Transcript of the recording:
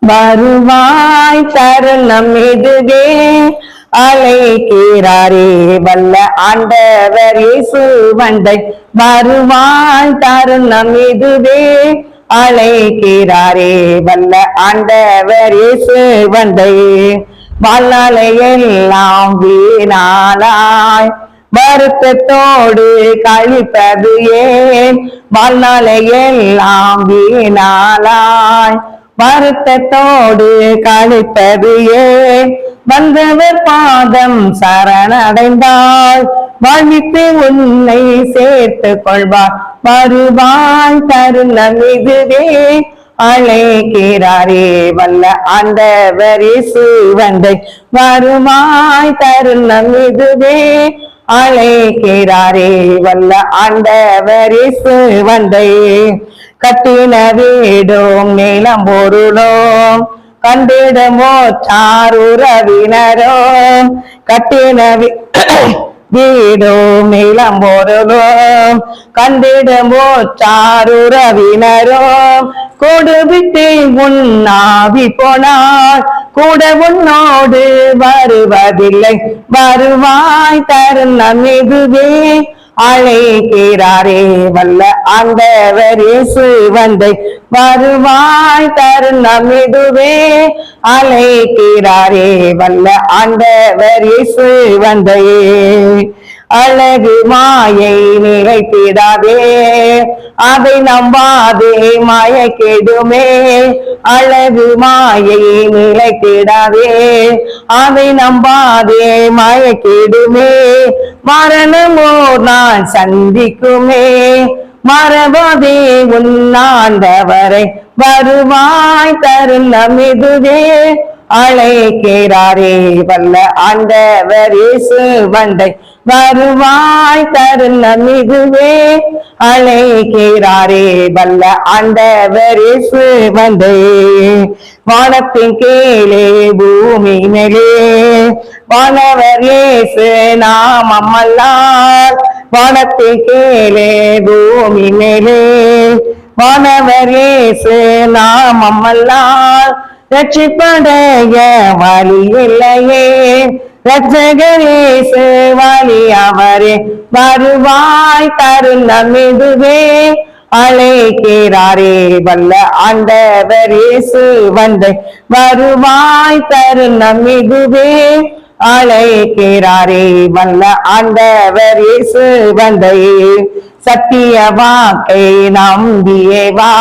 வருவாய் தருணம் இதுவே அழைக்கிறாரே வல்ல ஆண்டவர் இயேசு வந்தை. வருவாய் தருணம் இதுவே அழைக்கிறாரே வல்ல ஆண்டவர் இயேசு வந்தை. வாழ்நாளை எல்லாம் வீணானாய் வருத்தத்தோடு கழிப்பது ஏன்? வாழ்நாளை எல்லாம் வீணானாய் வருத்தத்தோடு கழிப்பது ஏன்? வந்தவர் பாதம் சரணடைந்தால் வாழ்வித்து உன்னை சேர்த்து கொள்வார். வருவாய் தருணம் இதுவே அழைக்கிறாரே வல்ல ஆண்டவர் இயேசு வந்தை. வருவாய் தருணம் இதுவே அழைக்கிறாரே வல்ல ஆண்டவர் இயேசு வந்தை. கட்டின வீடும் நிலம் பொருளும் கண்டிடமோ சாருறவினரும். கட்டின வீடும் நிலம் பொருளும் கண்டிடமோ சாருறவினரும். கொடுவிட்டு உன்னாவி போனால் கூட உன்னோடு வருவதில்லை. வருவாய் தருணம் இதுவே அழைக்கிறாரே வல்ல ஆண்டவர் இயேசு வந்தை. வருவாய் தருணம் இதுவே அழைக்கிறாரே வல்ல ஆண்டவர் இயேசு வந்தை. அழகு மாயை நிலைத்திடாதே அதை நம்பாதே மயக்கிடுமே. அழகு மாயை நிலைத்திடாதே அதை நம்பாதே மயக்கிடுமே. மரணமோ நான் சந்திக்குமே மறவாதே உன்னாண்டவரை. வருவாய் தருணம் இதுவே அழைக்கிறாரே வல்ல ஆண்டவர் இயேசு வந்தை. வருவாய் தருணம் இதுவே அழைக்கிறாரே வல்ல ஆண்டவர் இயேசு வந்தை. வானத்தின் கீழே பூமி மேலே வானவர் இயேசு நாமம் அல்லால். வானத்தின் கீழே பூமி மேலே வானவர் இயேசு நாமம் அல்லால். ரட்சிப்படைய வழி இல்லையே ரட்சகர் இயேசு வழி அவரே. வருவாய் தருணம் இதுவே அழைக்கிறாரே வல்ல ஆண்டவர் இயேசு வந்தை. வருவாய் தருணம் இதுவே அழைக்கிறாரே வல்ல ஆண்டவர் இயேசு வந்தை. சத்திய வாக்கை நம்பியே வா